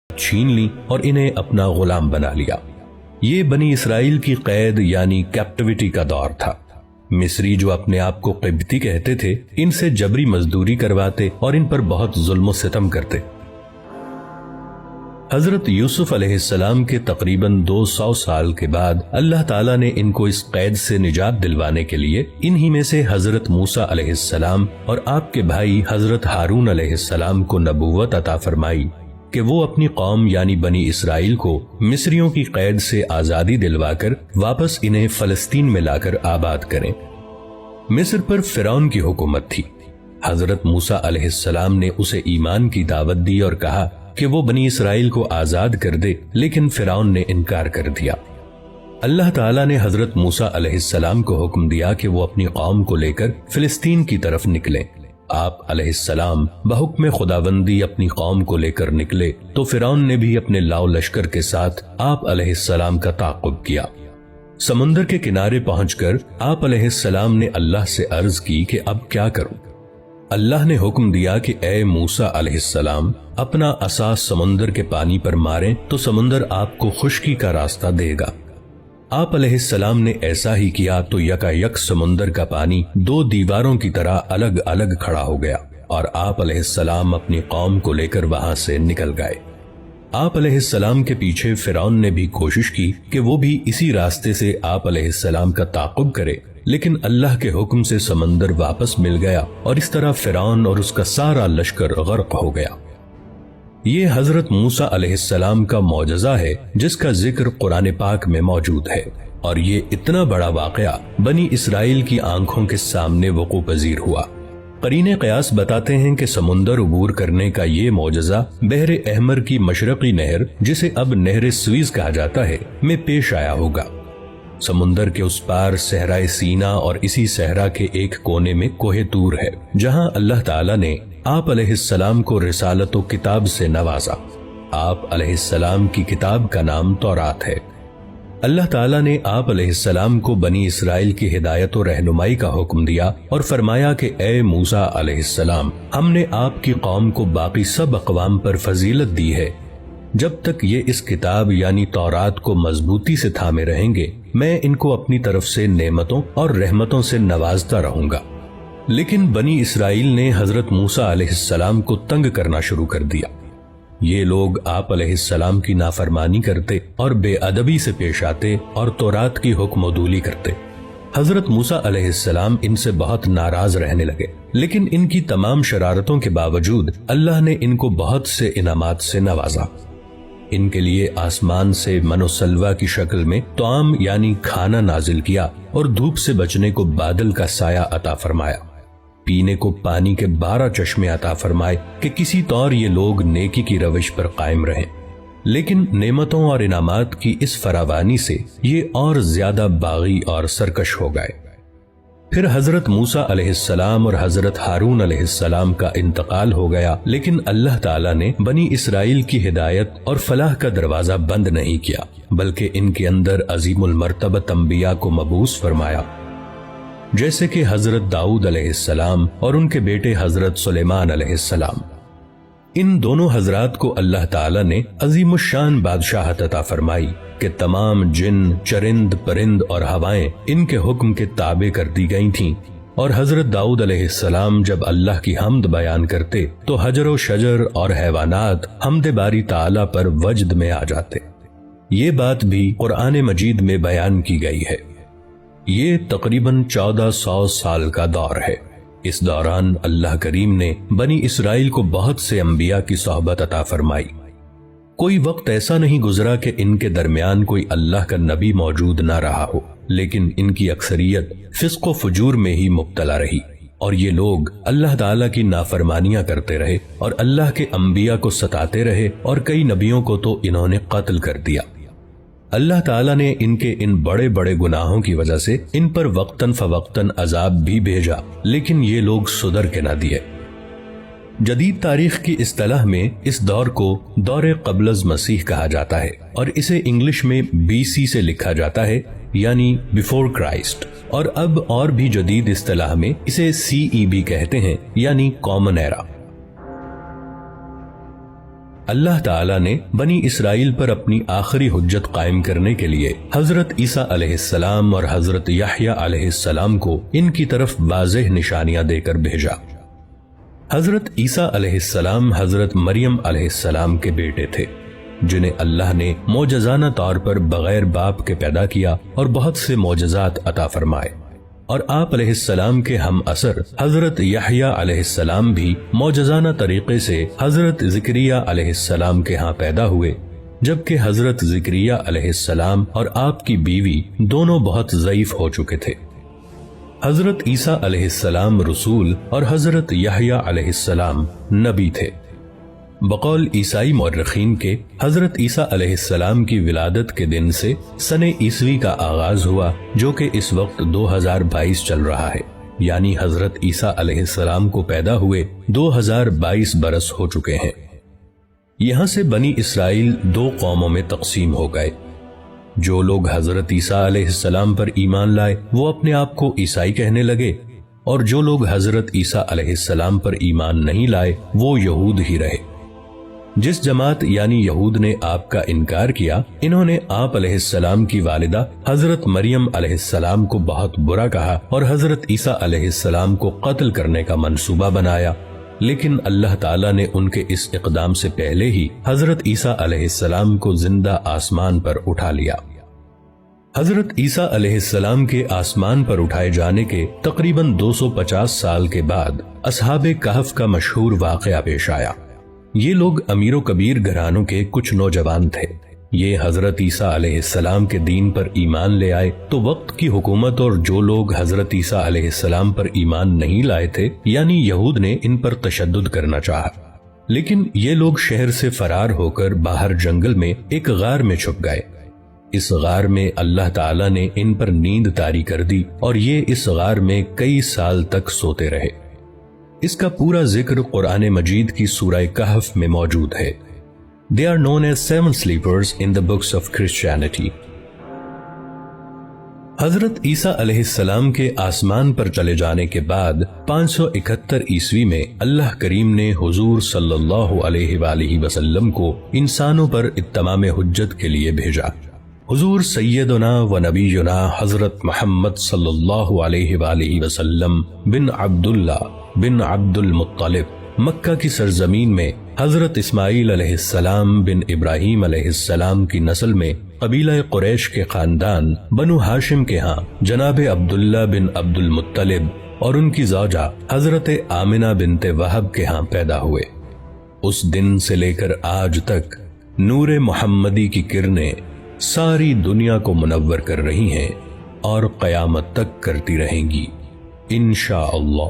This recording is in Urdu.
چھین لی اور انہیں اپنا غلام بنا لیا۔ یہ بنی اسرائیل کی قید یعنی کیپٹیوٹی کا دور تھا۔ مصری جو اپنے آپ کو قبطی کہتے تھے، ان سے جبری مزدوری کرواتے اور ان پر بہت ظلم و ستم کرتے۔ حضرت یوسف علیہ السلام کے تقریباً 200 سال کے بعد اللہ تعالیٰ نے ان کو اس قید سے نجات دلوانے کے لیے انہی میں سے حضرت موسیٰ علیہ السلام اور آپ کے بھائی حضرت ہارون علیہ السلام کو نبوت عطا فرمائی کہ وہ اپنی قوم یعنی بنی اسرائیل کو مصریوں کی قید سے آزادی دلوا کر واپس انہیں فلسطین میں لا کر آباد کریں۔ مصر پر فرعون کی حکومت تھی۔ حضرت موسیٰ علیہ السلام نے اسے ایمان کی دعوت دی اور کہا کہ وہ بنی اسرائیل کو آزاد کر دے، لیکن فرعون نے انکار کر دیا۔ اللہ تعالیٰ نے حضرت موسیٰ علیہ السلام کو حکم دیا کہ وہ اپنی قوم کو لے کر فلسطین کی طرف نکلیں۔ آپ علیہ السلام بحکم خداوندی اپنی قوم کو لے کر نکلے تو فرعون نے بھی اپنے لاؤ لشکر کے ساتھ آپ علیہ السلام کا تعاقب کیا۔ سمندر کے کنارے پہنچ کر آپ علیہ السلام نے اللہ سے عرض کی کہ اب کیا کروں؟ اللہ نے حکم دیا کہ اے موسیٰ علیہ السلام اپنا عصا سمندر کے پانی پر ماریں تو سمندر آپ کو خشکی کا راستہ دے گا۔ آپ علیہ السلام نے ایسا ہی کیا تو یکا یک سمندر کا پانی 2 دیواروں کی طرح الگ الگ کھڑا ہو گیا اور آپ علیہ السلام اپنی قوم کو لے کر وہاں سے نکل گئے۔ آپ علیہ السلام کے پیچھے فرعون نے بھی کوشش کی کہ وہ بھی اسی راستے سے آپ علیہ السلام کا تعاقب کرے، لیکن اللہ کے حکم سے سمندر واپس مل گیا اور اس طرح فرعون اور اس کا سارا لشکر غرق ہو گیا۔ یہ حضرت موسیٰ علیہ السلام کا معجزہ ہے جس کا ذکر قرآن پاک میں موجود ہے، اور یہ اتنا بڑا واقعہ بنی اسرائیل کی آنکھوں کے سامنے وقوع پذیر ہوا۔ قرین قیاس بتاتے ہیں کہ سمندر عبور کرنے کا یہ معجزہ بحر احمر کی مشرقی نہر، جسے اب نہر سویز کہا جاتا ہے، میں پیش آیا ہوگا۔ سمندر کے اس پار صحرائے سینا اور اسی صحرا کے ایک کونے میں کوہ طور ہے، جہاں اللہ تعالیٰ نے آپ علیہ السلام کو رسالت و کتاب سے نوازا۔ آپ علیہ السلام کی کتاب کا نام تورات ہے۔ اللہ تعالیٰ نے آپ علیہ السلام کو بنی اسرائیل کی ہدایت و رہنمائی کا حکم دیا اور فرمایا کہ اے موسیٰ علیہ السلام، ہم نے آپ کی قوم کو باقی سب اقوام پر فضیلت دی ہے۔ جب تک یہ اس کتاب یعنی تورات کو مضبوطی سے تھامے رہیں گے، میں ان کو اپنی طرف سے نعمتوں اور رحمتوں سے نوازتا رہوں گا۔ لیکن بنی اسرائیل نے حضرت موسیٰ علیہ السلام کو تنگ کرنا شروع کر دیا۔ یہ لوگ آپ علیہ السلام کی نافرمانی کرتے اور بے ادبی سے پیش آتے اور تورات کی حکم عدولی کرتے۔ حضرت موسیٰ علیہ السلام ان سے بہت ناراض رہنے لگے، لیکن ان کی تمام شرارتوں کے باوجود اللہ نے ان کو بہت سے انعامات سے نوازا۔ ان کے لیے آسمان سے من و سلوہ کی شکل میں طعام یعنی کھانا نازل کیا اور دھوپ سے بچنے کو بادل کا سایہ عطا فرمایا۔ پینے کو پانی کے 12 چشمے عطا فرمائے کہ کسی طور یہ لوگ نیکی کی روش پر قائم رہیں۔ لیکن نعمتوں اور انعامات کی اس فراوانی سے یہ اور زیادہ باغی اور سرکش ہو گئے۔ پھر حضرت موسیٰ علیہ السلام اور حضرت ہارون علیہ السلام کا انتقال ہو گیا، لیکن اللہ تعالیٰ نے بنی اسرائیل کی ہدایت اور فلاح کا دروازہ بند نہیں کیا، بلکہ ان کے اندر عظیم المرتبت انبیاء کو مبعوث فرمایا، جیسے کہ حضرت داؤد علیہ السلام اور ان کے بیٹے حضرت سلیمان علیہ السلام۔ ان دونوں حضرات کو اللہ تعالیٰ نے عظیم الشان بادشاہت عطا فرمائی کہ تمام جن، چرند، پرند اور ہوائیں ان کے حکم کے تابع کر دی گئی تھیں، اور حضرت داؤد علیہ السلام جب اللہ کی حمد بیان کرتے تو حجر و شجر اور حیوانات حمد باری تعالیٰ پر وجد میں آ جاتے۔ یہ بات بھی قرآن مجید میں بیان کی گئی ہے۔ یہ تقریباً 1400 سال کا دور ہے۔ اس دوران اللہ کریم نے بنی اسرائیل کو بہت سے انبیاء کی صحبت عطا فرمائی۔ کوئی وقت ایسا نہیں گزرا کہ ان کے درمیان کوئی اللہ کا نبی موجود نہ رہا ہو، لیکن ان کی اکثریت فسق و فجور میں ہی مبتلا رہی، اور یہ لوگ اللہ تعالیٰ کی نافرمانیاں کرتے رہے اور اللہ کے انبیاء کو ستاتے رہے، اور کئی نبیوں کو تو انہوں نے قتل کر دیا۔ اللہ تعالیٰ نے ان کے ان بڑے بڑے گناہوں کی وجہ سے ان پر وقتاً فوقتاً عذاب بھی بھیجا، لیکن یہ لوگ سدھر کے نہ دیے۔ جدید تاریخ کی اصطلاح میں اس دور کو دور قبل از مسیح کہا جاتا ہے، اور اسے انگلش میں BC سے لکھا جاتا ہے، یعنی بیفور کرائسٹ، اور اب اور بھی جدید اصطلاح میں اسے CEB کہتے ہیں، یعنی کامن ایرا۔ اللہ تعالیٰ نے بنی اسرائیل پر اپنی آخری حجت قائم کرنے کے لیے حضرت عیسیٰ علیہ السلام اور حضرت یحییٰ علیہ السلام کو ان کی طرف واضح نشانیاں دے کر بھیجا۔ حضرت عیسیٰ علیہ السلام حضرت مریم علیہ السلام کے بیٹے تھے، جنہیں اللہ نے معجزانہ طور پر بغیر باپ کے پیدا کیا اور بہت سے معجزات عطا فرمائے، اور آپ علیہ السلام کے ہم اثر حضرت یحییٰ علیہ السلام بھی معجزانہ طریقے سے حضرت زکریا علیہ السلام کے ہاں پیدا ہوئے، جبکہ حضرت زکریا علیہ السلام اور آپ کی بیوی دونوں بہت ضعیف ہو چکے تھے۔ حضرت عیسیٰ علیہ السلام رسول اور حضرت یحییٰ علیہ السلام نبی تھے۔ بقول عیسائی مورخین کے حضرت عیسیٰ علیہ السلام کی ولادت کے دن سے سن عیسوی کا آغاز ہوا، جو کہ اس وقت 2022 چل رہا ہے، یعنی حضرت عیسیٰ علیہ السلام کو پیدا ہوئے 2022 برس ہو چکے ہیں۔ یہاں سے بنی اسرائیل دو قوموں میں تقسیم ہو گئے۔ جو لوگ حضرت عیسیٰ علیہ السلام پر ایمان لائے وہ اپنے آپ کو عیسائی کہنے لگے، اور جو لوگ حضرت عیسیٰ علیہ السلام پر ایمان نہیں لائے وہ یہود ہی رہے۔ جس جماعت یعنی یہود نے آپ کا انکار کیا، انہوں نے آپ علیہ السلام کی والدہ حضرت مریم علیہ السلام کو بہت برا کہا اور حضرت عیسیٰ علیہ السلام کو قتل کرنے کا منصوبہ بنایا، لیکن اللہ تعالیٰ نے ان کے اس اقدام سے پہلے ہی حضرت عیسیٰ علیہ السلام کو زندہ آسمان پر اٹھا لیا۔ حضرت عیسیٰ علیہ السلام کے آسمان پر اٹھائے جانے کے تقریباً 250 سال کے بعد اصحاب کہف کا مشہور واقعہ پیش آیا۔ یہ لوگ امیر و کبیر گھرانوں کے کچھ نوجوان تھے۔ یہ حضرت عیسیٰ علیہ السلام کے دین پر ایمان لے آئے تو وقت کی حکومت اور جو لوگ حضرت عیسیٰ علیہ السلام پر ایمان نہیں لائے تھے یعنی یہود نے ان پر تشدد کرنا چاہا، لیکن یہ لوگ شہر سے فرار ہو کر باہر جنگل میں ایک غار میں چھپ گئے۔ اس غار میں اللہ تعالیٰ نے ان پر نیند طاری کر دی اور یہ اس غار میں کئی سال تک سوتے رہے۔ اس کا پورا ذکر قرآن مجید کی سورہ کہف میں موجود ہے۔ They are known as 7 sleepers in the books of Christianity۔ حضرت عیسیٰ علیہ السلام کے آسمان پر چلے جانے کے بعد 571 عیسوی میں اللہ کریم نے حضور صلی اللہ علیہ وآلہ وسلم کو انسانوں پر اتمام حجت کے لیے بھیجا۔ حضور سیدنا و نبینا حضرت محمد صلی اللہ علیہ وآلہ وسلم بن عبداللہ بن عبد المطلب مکہ کی سرزمین میں حضرت اسماعیل علیہ السلام بن ابراہیم علیہ السلام کی نسل میں قبیلہ قریش کے خاندان بنو ہاشم کے ہاں جناب عبداللہ بن عبد المطلب اور ان کی زوجہ حضرت آمنہ بنت وہب کے ہاں پیدا ہوئے۔ اس دن سے لے کر آج تک نور محمدی کی کرنیں ساری دنیا کو منور کر رہی ہیں اور قیامت تک کرتی رہیں گی انشاءاللہ۔